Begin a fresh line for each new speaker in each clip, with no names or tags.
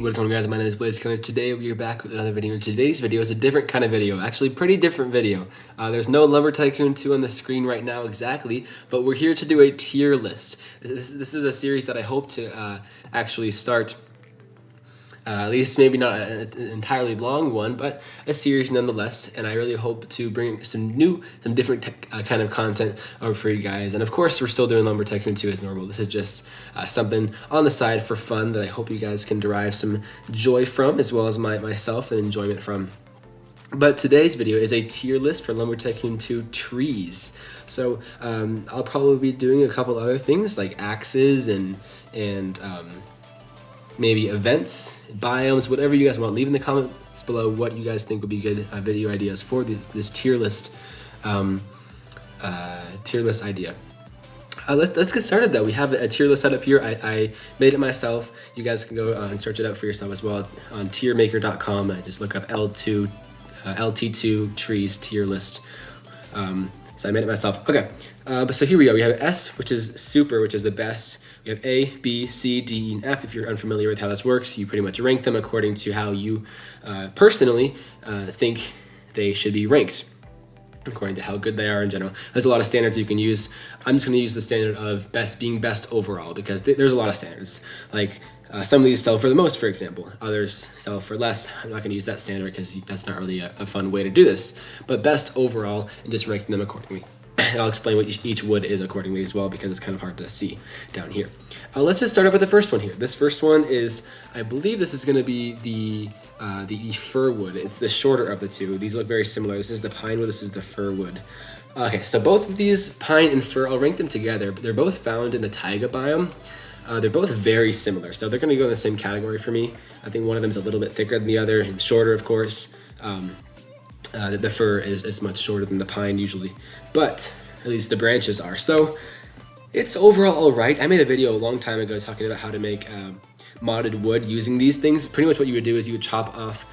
What is going on, guys? My name is Blazekiller. Today we are back with another video. Today's video is a different kind of video, actually pretty different video. There's no Lumber Tycoon 2 on the screen right now exactly, but we're here to do a tier list. This is a series that I hope to actually start, at least maybe not an entirely long one, but a series nonetheless. And I really hope to bring some different kind of content over for you guys. And of course, we're still doing Lumber Tycoon 2 as normal. This is just something on the side for fun that I hope you guys can derive some joy from, as well as myself and enjoyment from. But today's video is a tier list for Lumber Tycoon 2 trees. So I'll probably be doing a couple other things like axes and maybe events, biomes, whatever you guys want. Leave in the comments below what you guys think would be good video ideas for this tier list idea. Let's get started though. We have a tier list set up here. I made it myself. You guys can go and search it out for yourself as well on tiermaker.com. Just look up LT2 trees tier list. So I made it myself. Okay, but so here we go. We have S, which is super, which is the best. We have A, B, C, D, E, and F. If you're unfamiliar with how this works, you pretty much rank them according to how you personally think they should be ranked, according to how good they are in general. There's a lot of standards you can use. I'm just going to use the standard of being best overall, because there's a lot of standards. Like some of these sell for the most, for example. Others sell for less. I'm not going to use that standard because that's not really a fun way to do this. But best overall, and just rank them accordingly. And I'll explain what each wood is accordingly as well, because it's kind of hard to see down here. Let's just start off with the first one here. This first one is, I believe this is going to be the fir wood. It's the shorter of the two. These look very similar. This is the pine wood. This is the fir wood. Okay, so both of these, pine and fir, I'll rank them together, but they're both found in the taiga biome. They're both very similar, so they're going to go in the same category for me. I think one of them is a little bit thicker than the other and shorter, of course. The fir is much shorter than the pine usually, but at least the branches are. So it's overall all right. I made a video a long time ago talking about how to make modded wood using these things. Pretty much what you would do is you would chop off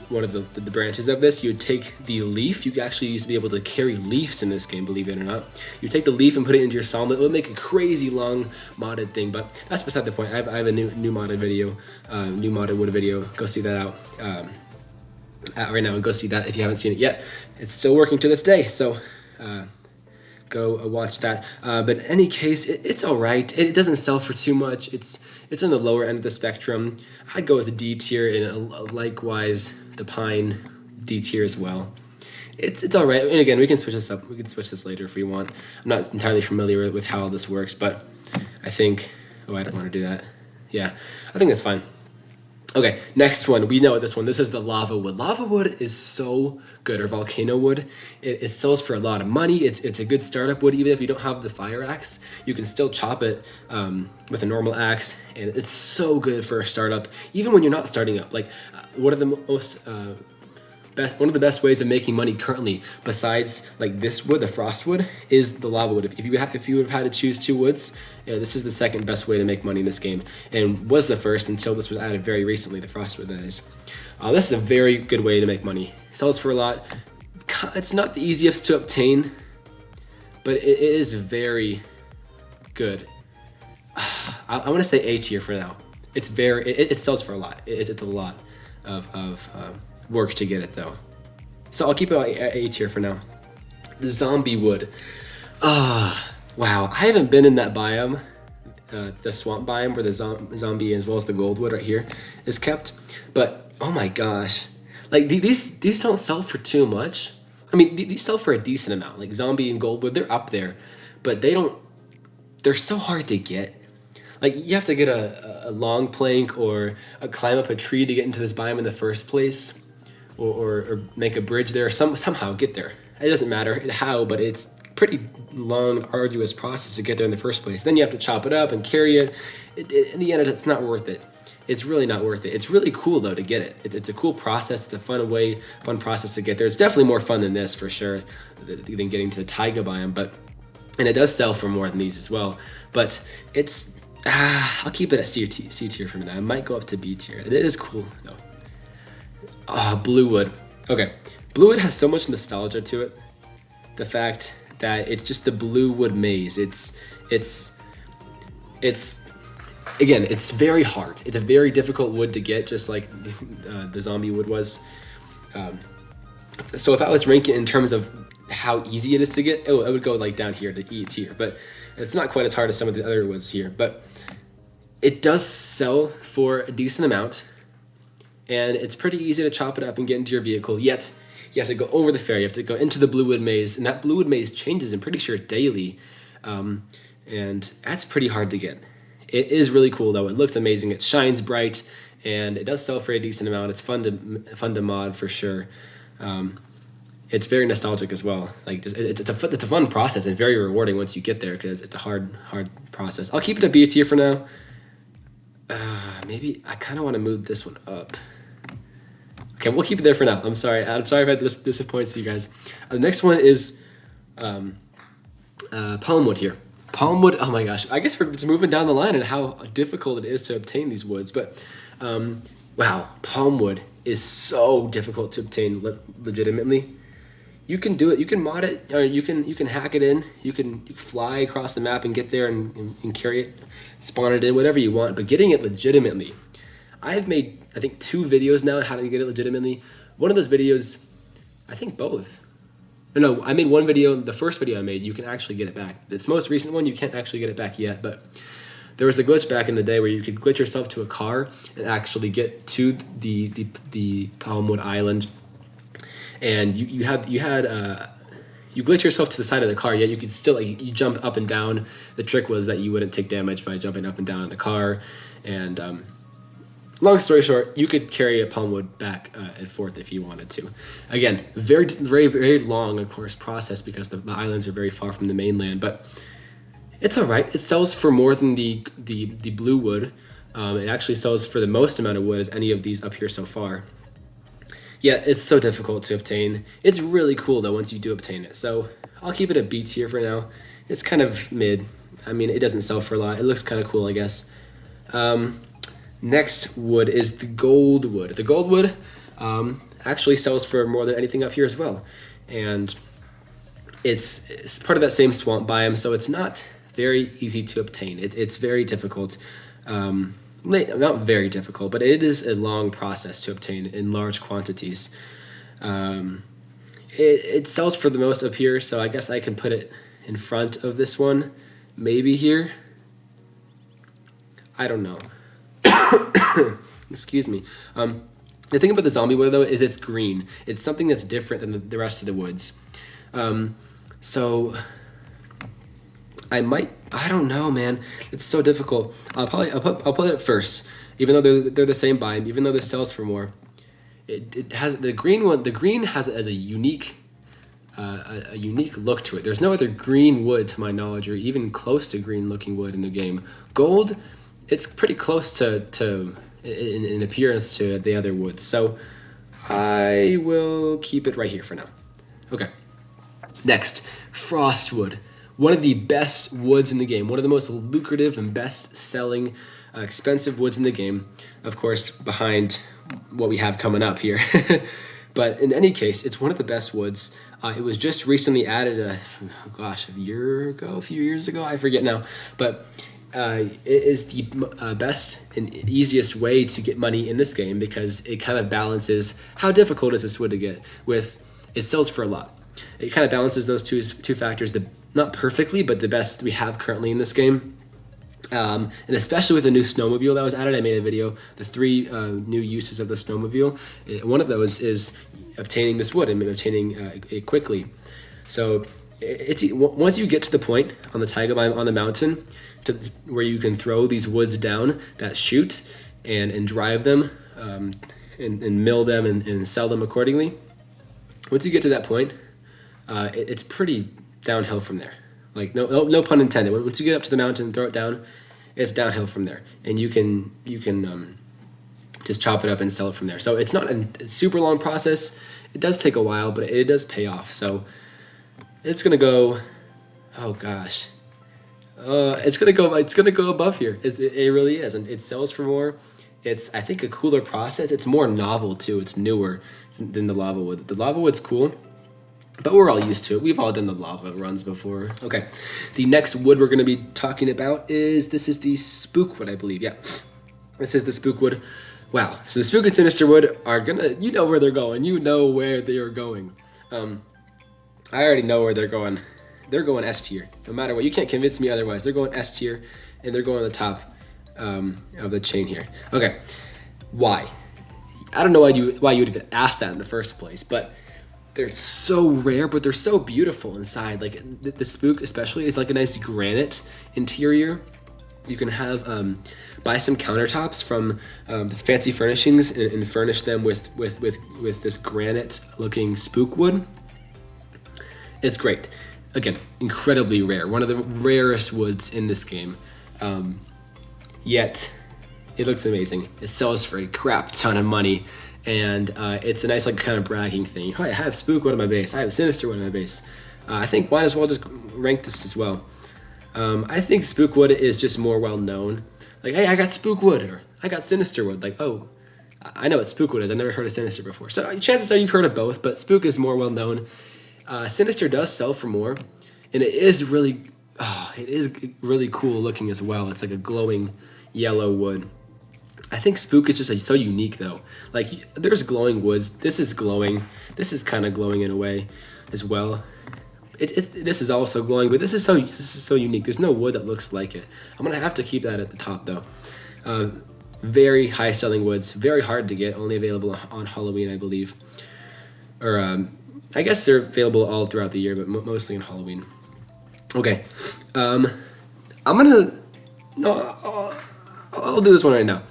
one of the branches of this. You would take the leaf. You actually used to be able to carry leaves in this game, believe it or not. You take the leaf and put it into your sawmill. It would make a crazy long modded thing, but that's beside the point. I have a new modded video, new modded wood video. Go see that out right now, and go see that if you haven't seen it yet. It's still working to this day, so go watch that. But in any case, it's all right. It doesn't sell for too much. It's on the lower end of the spectrum. I'd go with the D tier, and likewise the pine D tier as well. It's all right. And again, we can switch this up. We can switch this later if we want. I'm not entirely familiar with how this works, but I think, oh, I don't want to do that. Yeah, I think that's fine. Okay, next one. We know this one. This is the lava wood. Lava wood is so good, or volcano wood. It sells for a lot of money. It's a good startup wood. Even if you don't have the fire axe, you can still chop it with a normal axe, and it's so good for a startup. Even when you're not starting up, like one of the best ways of making money currently, besides like this wood, the frost wood, is the lava wood. If you would have had to choose two woods, this is the second best way to make money in this game, and was the first until this was added very recently, the frost wood, that is. This is a very good way to make money. Sells for a lot. It's not the easiest to obtain, but it is very good. I want to say A tier for now. It's it sells for a lot. It's a lot of work to get it though, so I'll keep it at A tier for now. The zombie wood. Wow, I haven't been in that biome, the swamp biome, where the zombie as well as the goldwood right here is kept, but oh my gosh, like these don't sell for too much. I mean, these sell for a decent amount. Like zombie and goldwood, they're up there, but they're so hard to get. Like you have to get a long plank or climb up a tree to get into this biome in the first place, or make a bridge there, somehow get there. It doesn't matter how, but it's pretty long, arduous process to get there in the first place. Then you have to chop it up and carry it. In the end, it's not worth it. It's really not worth it. It's really cool though to get it. It's a cool process. It's a fun process to get there. It's definitely more fun than this for sure, than getting to the taiga biome. And it does sell for more than these as well. But it's I'll keep it at C tier for now. I might go up to B tier. It is cool though. Blue wood. Okay, blue wood has so much nostalgia to it. The fact that it's just the blue wood maze. It's again, it's very hard. It's a very difficult wood to get, just like the zombie wood was. So if I was ranking it in terms of how easy it is to get, it would go like down here to E tier, but it's not quite as hard as some of the other woods here. But it does sell for a decent amount, and it's pretty easy to chop it up and get into your vehicle. Yet you have to go over the fair, you have to go into the Bluewood Maze, and that Bluewood Maze changes, I'm pretty sure, daily, and that's pretty hard to get. It is really cool though. It looks amazing. It shines bright, and it does sell for a decent amount. It's fun to mod for sure. It's very nostalgic as well. Like it's a fun process and very rewarding once you get there, because it's a hard process. I'll keep it a B tier for now. Maybe I kind of want to move this one up. Okay, we'll keep it there for now. I'm sorry if that disappoints you guys. The next one is palmwood here. Palmwood, oh my gosh. I guess we're just moving down the line and how difficult it is to obtain these woods. But wow, palmwood is so difficult to obtain legitimately. You can do it, you can mod it, or you can hack it in, you can fly across the map and get there and carry it, spawn it in, whatever you want, but getting it legitimately. I have made, I think, 2 videos now on how to get it legitimately. One of those videos, I think both. No, I made one video, the first video I made, you can actually get it back. This most recent one, you can't actually get it back yet, but there was a glitch back in the day where you could glitch yourself to a car and actually get to the Palmwood Island. And you glitch yourself to the side of the car, yet you could still, like, you jump up and down. The trick was that you wouldn't take damage by jumping up and down in the car. And long story short, you could carry a palmwood back and forth if you wanted to. Again, very, very, very long, of course, process, because the islands are very far from the mainland. But it's all right. It sells for more than the blue wood. It actually sells for the most amount of wood as any of these up here so far. Yeah, it's so difficult to obtain. It's really cool though once you do obtain it. So I'll keep it a B tier for now. It's kind of mid. I mean, it doesn't sell for a lot. It looks kind of cool, I guess. Next wood is the gold wood. The gold wood actually sells for more than anything up here as well. And it's part of that same swamp biome, so it's not very easy to obtain. It's very difficult. Not very difficult, but it is a long process to obtain in large quantities. It sells for the most up here, so I guess I can put it in front of this one, maybe here. I don't know. Excuse me. The thing about the zombie wood though is it's green. It's something that's different than the rest of the woods. So I don't know, man. It's so difficult. I'll put it first, even though they're the same biome, even though this sells for more. It has the green one. The green has a unique look to it. There's no other green wood to my knowledge, or even close to green looking wood in the game. Gold, it's pretty close to in appearance to the other woods. So I will keep it right here for now. Okay. Next, frostwood. One of the best woods in the game, one of the most lucrative and best-selling, expensive woods in the game, of course, behind what we have coming up here. But in any case, it's one of the best woods. It was just recently added, a few years ago, I forget now. But it is the best and easiest way to get money in this game, because it kind of balances how difficult is this wood to get with. It sells for a lot. It kind of balances those two factors, not perfectly, but the best we have currently in this game. And especially with the new snowmobile that was added, I made a video, the 3 new uses of the snowmobile. One of those is obtaining this wood and obtaining it quickly. So once you get to the point on the taiga biome on the mountain where you can throw these woods down that shoot and drive them and mill them and sell them accordingly, once you get to that point, it's pretty downhill from there. Like no pun intended. Once you get up to the mountain and throw it down, it's downhill from there, and you can just chop it up and sell it from there. So it's not a super long process. It does take a while, but it does pay off. So it's gonna go. Oh gosh, it's gonna go above here. It really is, and it sells for more. It's, I think, a cooler process. It's more novel too. It's newer than the lava wood. The lava wood's cool. but we're all used to it. We've all done the lava runs before. Okay, the next wood we're going to be talking about is, this is the spook wood, I believe. Yeah, this is the spook wood. Wow, so the spook and sinister wood are gonna, you know where they're going. You know where they are going. I already know where they're going. They're going S tier, no matter what. You can't convince me otherwise. They're going S tier, and they're going to the top of the chain here. Okay, why? I don't know why you would even ask that in the first place, but they're so rare, but they're so beautiful inside. Like the spook especially is like a nice granite interior. You can have buy some countertops from the fancy furnishings and furnish them with this granite looking spook wood. It's great. Again, incredibly rare. One of the rarest woods in this game. Yet it looks amazing. It sells for a crap ton of money, and it's a nice like kind of bragging thing. Oh, I have spook wood on my base. I have sinister wood on my base. I think might as well just rank this as well. I think spook wood is just more well known. Like, hey, I got spook wood, or I got sinister wood. Like, oh, I know what spook wood is. I've never heard of sinister before. So chances are you've heard of both, but spook is more well known. Sinister does sell for more, and it is really cool looking as well. It's like a glowing yellow wood. I think spook is just so unique though. Like there's glowing woods. This is glowing. This is kind of glowing in a way as well. This is also glowing, but this is so unique. There's no wood that looks like it. I'm gonna have to keep that at the top though. Very high selling woods. Very hard to get. Only available on Halloween, I believe. Or I guess they're available all throughout the year, but mostly on Halloween. Okay, I'll do this one right now.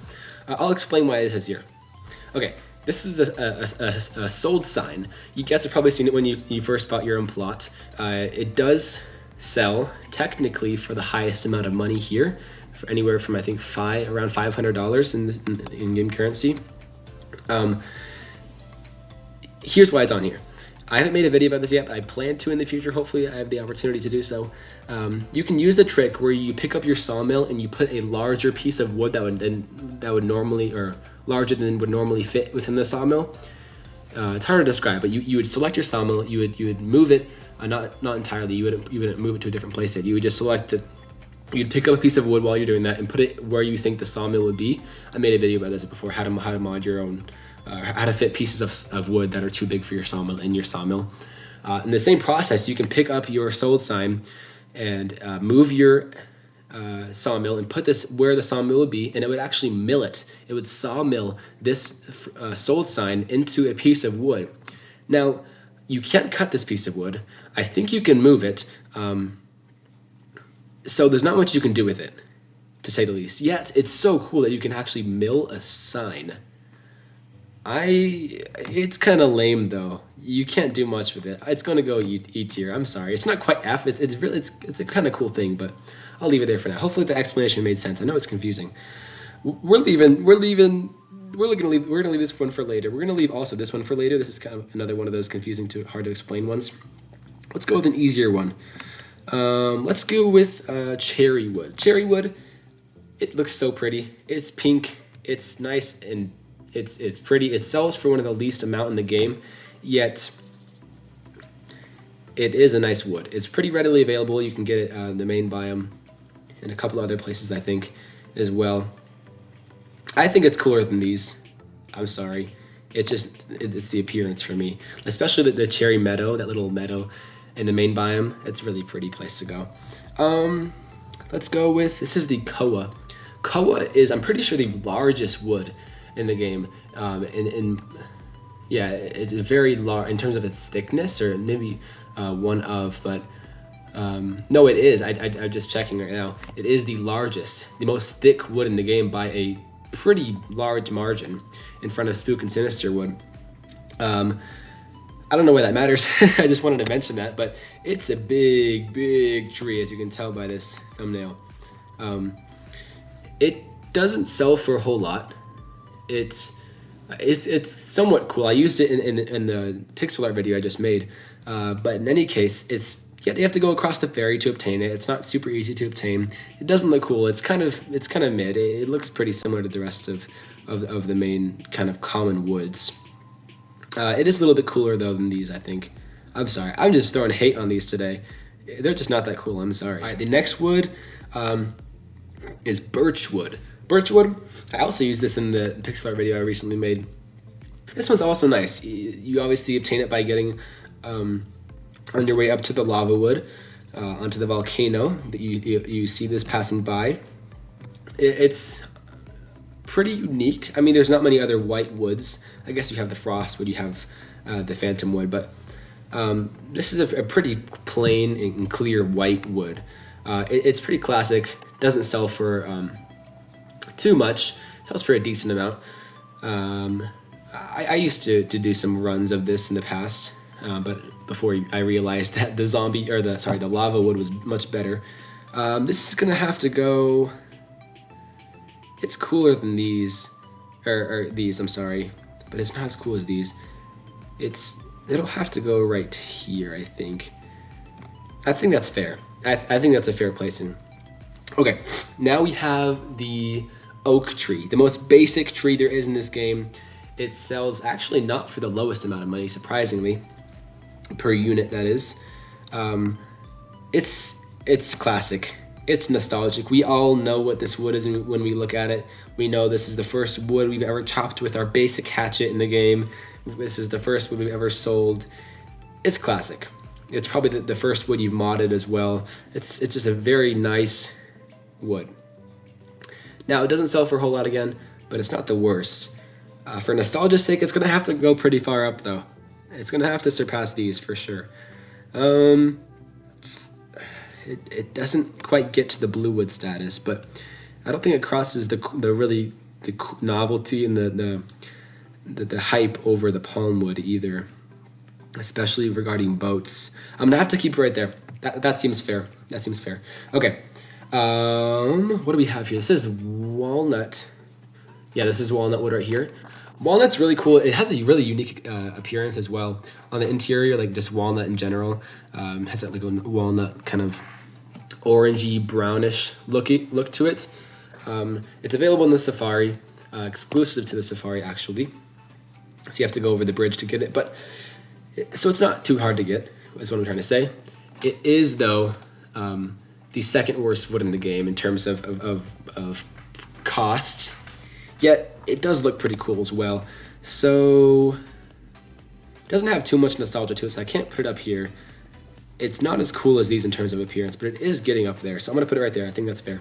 I'll explain why this is here. Okay, this is a sold sign. You guys have probably seen it when you first bought your own plot. It does sell technically for the highest amount of money here, for anywhere from I think around $500 in in-game currency. Here's why it's on here. I haven't made a video about this yet, but I plan to in the future. Hopefully I have the opportunity to do so. You can use the trick where you pick up your sawmill and you put a larger piece of wood that would normally, or larger than would normally fit within the sawmill. It's hard to describe, but you would select your sawmill, you would move it, not entirely, you wouldn't move it to a different place yet. You would just select it. You'd pick up a piece of wood while you're doing that and put it where you think the sawmill would be. I made a video about this before, how to mod your own, how to fit pieces of wood that are too big for your sawmill in your sawmill. In the same process, you can pick up your sold sign and move your sawmill and put this where the sawmill would be, and it would actually mill it. It would sawmill this sold sign into a piece of wood. Now, you can't cut this piece of wood. I think you can move it. So there's not much you can do with it, to say the least. Yet, it's so cool that you can actually mill a sign. It's kind of lame though. You can't do much with it. It's gonna go E tier. I'm sorry. It's not quite F. It's a kind of cool thing, but I'll leave it there for now. Hopefully the explanation made sense. I know it's confusing. We're gonna leave this one for later. We're gonna leave also this one for later. This is kind of another one of those confusing to hard to explain ones. Let's go with an easier one. Let's go with cherry wood. Cherry wood. It looks so pretty. It's pink. It's nice and it's pretty. It sells for one of the least amount in the game, yet it is a nice wood. It's pretty readily available. You can get it in the main biome and a couple other places, I think, as well. I think it's cooler than these. I'm sorry. It's the appearance for me, especially the cherry meadow, that little meadow in the main biome. It's a really pretty place to go. Let's go with, this is the koa. Koa is, I'm pretty sure, the largest wood in the game. Yeah, it's a very large in terms of its thickness, or maybe one of, but no, it is. I'm just checking right now. It is the largest, the most thick wood in the game by a pretty large margin, in front of Spook and Sinister wood. I don't know why that matters. I just wanted to mention that, but it's a big tree, as you can tell by this thumbnail. It doesn't sell for a whole lot. It's somewhat cool. I used it in the pixel art video I just made, but in any case, you have to go across the ferry to obtain it. It's not super easy to obtain. It doesn't look cool. It's kind of mid. It looks pretty similar to the rest of the main kind of common woods. It is a little bit cooler though than these, I think. I'm sorry. I'm just throwing hate on these today. They're just not that cool. I'm sorry. All right, the next wood is birch wood. Birch wood, I also used this in the pixel art video I recently made. This one's also nice. You obviously obtain it by getting on your way up to the lava wood, onto the volcano. That you see this passing by. It's pretty unique. I mean, there's not many other white woods. I guess you have the frost wood, you have the phantom wood, but this is a pretty plain and clear white wood. It's pretty classic. Doesn't sell for too much. Sells for a decent amount. I used to do some runs of this in the past, but before I realized that the lava wood was much better. This is gonna have to go. It's cooler than these, or these. I'm sorry, but it's not as cool as these. It'll have to go right here. I think that's fair. I think that's a fair placing. Okay, now we have the oak tree, the most basic tree there is in this game. It sells actually not for the lowest amount of money, surprisingly, per unit that is. It's classic. It's nostalgic. We all know what this wood is when we look at it. We know this is the first wood we've ever chopped with our basic hatchet in the game. This is the first wood we've ever sold. It's classic. It's probably the first wood you've modded as well. It's just a very nice wood. Now, it doesn't sell for a whole lot again, but it's not the worst. For nostalgia's sake, it's gonna have to go pretty far up though. It's gonna have to surpass these for sure. It doesn't quite get to the blue wood status, but I don't think it crosses the novelty and the hype over the palm wood either, especially regarding boats. I'm gonna have to keep it right there. That seems fair. That seems fair. Okay. What do we have here? This is walnut. Yeah, this is walnut wood right here. Walnut's really cool. It has a really unique appearance as well on the interior, like just walnut in general. Has that like a walnut kind of orangey brownish look to it. It's available in the Safari, exclusive to the Safari actually. So you have to go over the bridge to get it, but so it's not too hard to get, is what I'm trying to say. It is though the second worst wood in the game in terms of costs. Yet it does look pretty cool as well. So it doesn't have too much nostalgia to it, so I can't put it up here. It's not as cool as these in terms of appearance, but it is getting up there. So I'm gonna put it right there. I think that's fair.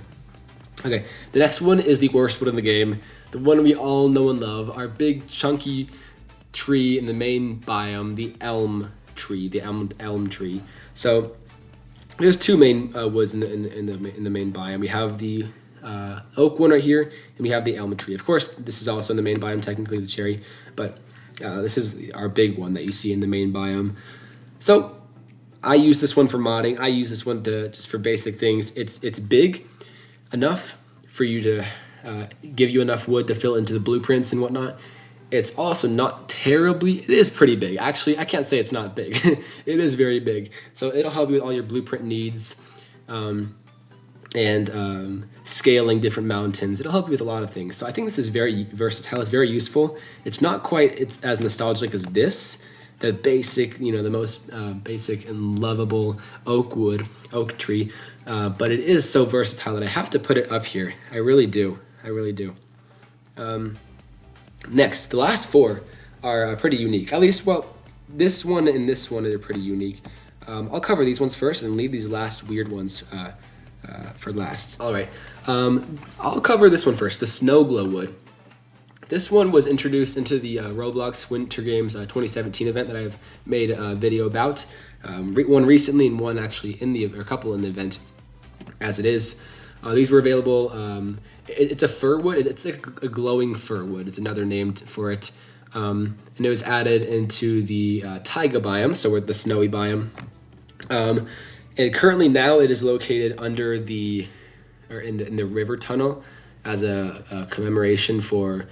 Okay, the next one is the worst wood in the game. The one we all know and love, our big chunky tree in the main biome, the elm tree, the elm tree. So there's two main woods in the main biome. We have the oak one right here, and we have the elm tree. Of course, this is also in the main biome, technically the cherry, but this is our big one that you see in the main biome. So I use this one for modding. I use this one just for basic things. It's big enough for you to give you enough wood to fill into the blueprints and whatnot. It's also not terribly, it is pretty big. Actually, I can't say it's not big. It is very big. So it'll help you with all your blueprint needs. And scaling different mountains. It'll help you with a lot of things. So I think this is very versatile. It's very useful. It's not quite as nostalgic as this, the basic, the most basic and lovable oak tree. But it is so versatile that I have to put it up here. I really do. Next, the last four are pretty unique. At least, well, this one and this one are pretty unique. I'll cover these ones first and leave these last weird ones for last. All right, I'll cover this one first, the snow glow wood. This one was introduced into the Roblox Winter Games 2017 event that I've made a video about. One recently and one actually a couple in the event as it is. These were available. It's a fir wood. It's like a glowing fir wood. It's another name for it. And it was added into the taiga biome, so we're the snowy biome. And currently now it is located under in the river tunnel as a commemoration for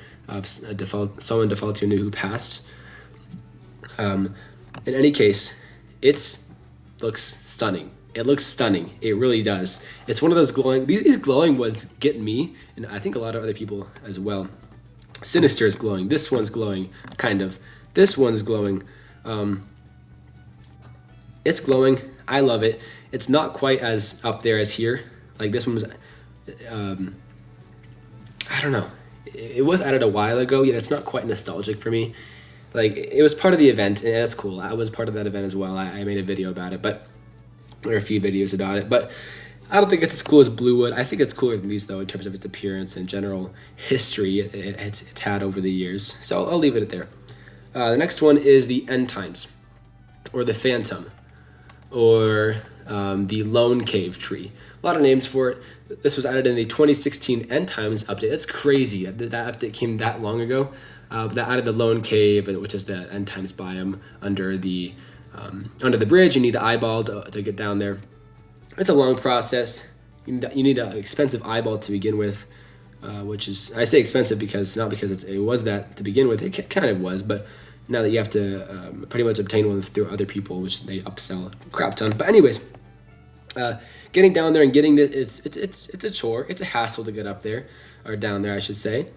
someone default to who passed. In any case, it looks stunning. It looks stunning. It really does. It's one of those glowing. These glowing ones get me, and I think a lot of other people as well. Sinister is glowing. This one's glowing, kind of. This one's glowing. It's glowing. I love it. It's not quite as up there as here. Like this one was, I don't know. It was added a while ago, yet it's not quite nostalgic for me. Like it was part of the event, and that's cool. I was part of that event as well. I made a video about it, or a few videos about it, but I don't think it's as cool as Bluewood. I think it's cooler than these though in terms of its appearance and general history it's had over the years. So I'll leave it at there. The next one is the End Times, or the Phantom, or the Lone Cave Tree. A lot of names for it. This was added in the 2016 End Times update. That's crazy that update came that long ago. But that added the Lone Cave, which is the End Times biome under the bridge. You need the eyeball to get down there. It's a long process. You need an expensive eyeball to begin with, which is, I say expensive because not because it was that to begin with. It kind of was, but now that you have to pretty much obtain one through other people, which they upsell a crap ton. But anyways, getting down there and getting it's a chore. It's a hassle to get up there, or down there, I should say.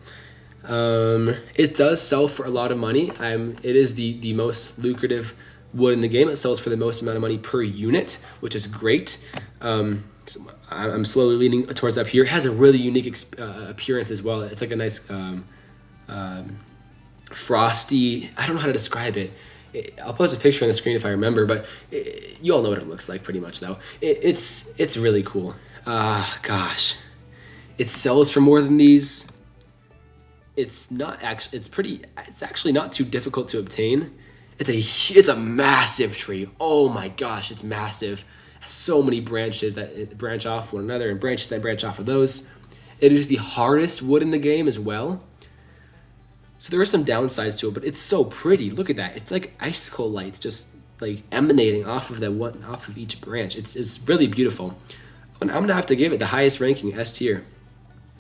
It does sell for a lot of money. It is the most lucrative wood in the game. It sells for the most amount of money per unit, which is great. So I'm slowly leaning towards up here. It has a really unique appearance as well. It's like a nice frosty, I don't know how to describe it. I'll post a picture on the screen if I remember, but you all know what it looks like pretty much though. It's really cool. Gosh, it sells for more than these. It's actually not too difficult to obtain. It's a massive tree. Oh my gosh, it's massive. So many branches that branch off one another and branches that branch off of those. It is the hardest wood in the game as well. So there are some downsides to it, but it's so pretty. Look at that. It's like icicle lights just like emanating off of each branch. It's really beautiful. I'm gonna have to give it the highest ranking, S tier,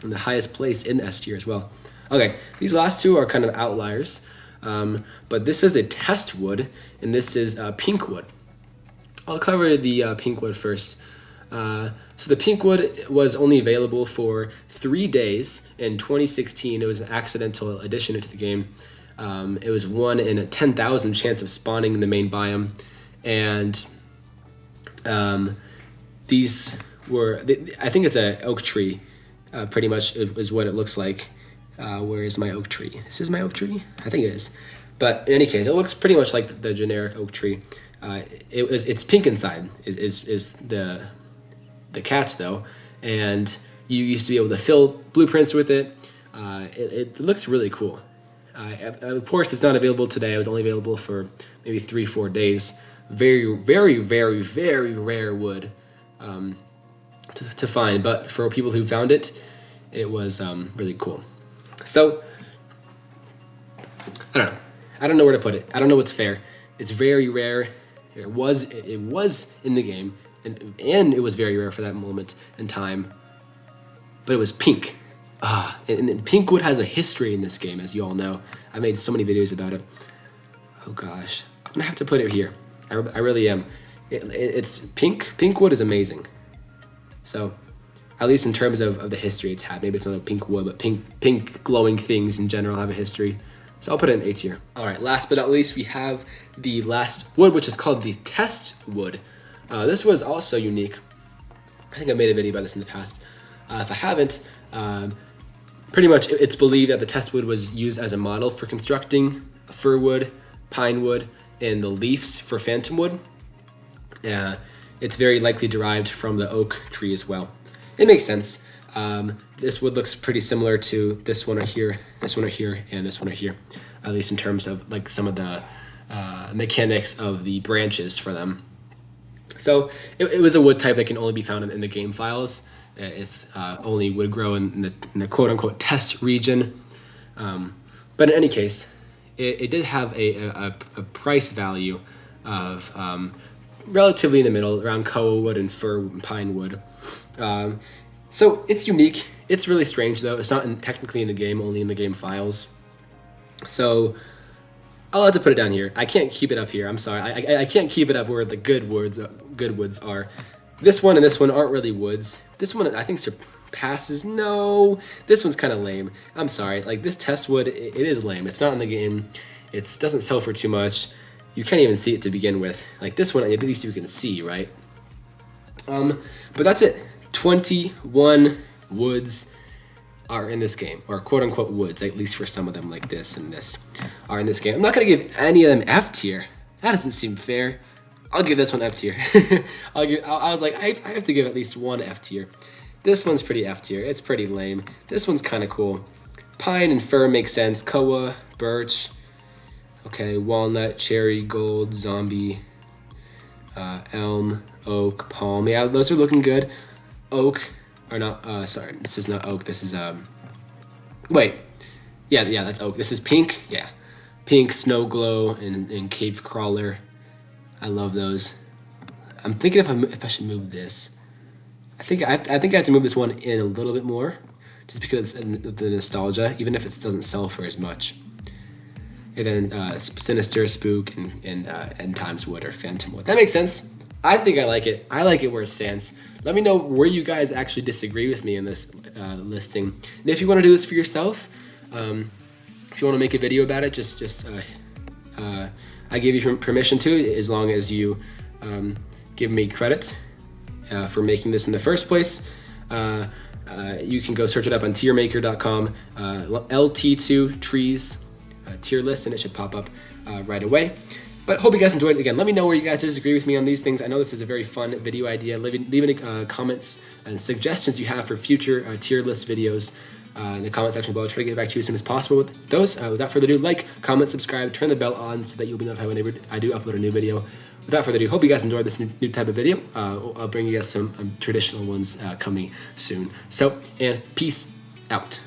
and the highest place in S tier as well. Okay, these last two are kind of outliers, but this is the test wood, and this is pink wood. I'll cover the pink wood first. So the pink wood was only available for 3 days in 2016. It was an accidental addition into the game. It was 1 in a 10,000 chance of spawning in the main biome, and these were, I think it's an oak tree, pretty much is what it looks like. Where is my oak tree? This is my oak tree? I think it is. But in any case, it looks pretty much like the generic oak tree. It's pink inside is the catch though, and you used to be able to fill blueprints with it. It looks really cool. Of course, it's not available today. It was only available for maybe 3-4 days. Very, very, very, very rare wood to find, but for people who found it, it was really cool. So I don't know where to put it. I don't know what's fair. It's very rare. It was in the game, and it was very rare for that moment in time. But it was pink. And pink wood has a history in this game, as you all know. I made so many videos about it. Oh gosh, I'm gonna have to put it here. I really am. It's pink. Pink wood is amazing. So, at least in terms of the history it's had. Maybe it's not a pink wood, but pink glowing things in general have a history. So I'll put it in A tier. All right, last but not least, we have the last wood, which is called the test wood. This was also unique. I think I made a video about this in the past. If I haven't, pretty much it's believed that the test wood was used as a model for constructing fir wood, pine wood, and the leaves for phantom wood. It's very likely derived from the oak tree as well. It makes sense. This wood looks pretty similar to this one right here, this one right here, and this one right here, at least in terms of like some of the mechanics of the branches for them. So it was a wood type that can only be found in the game files. It's only would grow in the quote-unquote test region. But in any case, it did have a price value of relatively in the middle, around koa wood and fir and pine wood. So it's unique. It's really strange though. It's not technically in the game, only in the game files. So I'll have to put it down here. I can't keep it up here. I'm sorry. I can't keep it up where the good woods are. This one and this one aren't really woods. This one I think surpasses. No, this one's kind of lame. I'm sorry. Like this test wood, it is lame. It's not in the game. It doesn't sell for too much. you can't even see it to begin with. Like this one, at least you can see, right? But that's it. 21 woods are in this game, or quote unquote woods, at least for some of them, like this and this, are in this game. I'm not gonna give any of them F tier. That doesn't seem fair. I'll give this one F tier. I was like, I have to give at least one F tier. This one's pretty F tier. It's pretty lame. This one's kind of cool. Pine and fir makes sense. Koa, birch, okay, walnut, cherry, gold, zombie, elm, oak, palm. Yeah, those are looking good. Oak, or not, sorry, this is not oak. This is, wait. Yeah, that's oak. This is pink. Yeah. Pink, snow glow, and cave crawler. I love those. I'm thinking if I should move this. I think I have to move this one in a little bit more, just because of the nostalgia, even if it doesn't sell for as much. And then sinister, spook, and times wood or phantom wood. That makes sense. I think I like it. I like it where it stands. Let me know where you guys actually disagree with me in this listing. And if you want to do this for yourself, if you want to make a video about it, I give you permission to, as long as you give me credit for making this in the first place. You can go search it up on tiermaker.com, LT2 trees tier list, and it should pop up right away. But hope you guys enjoyed it. Again, let me know where you guys disagree with me on these things. I know this is a very fun video idea. Leave any comments and suggestions you have for future tier list videos in the comment section below. I'll try to get back to you as soon as possible with those. Without further ado, like, comment, subscribe, turn the bell on so that you'll be notified whenever I do upload a new video. Without further ado, hope you guys enjoyed this new type of video. I'll bring you guys some traditional ones coming soon. So, and peace out.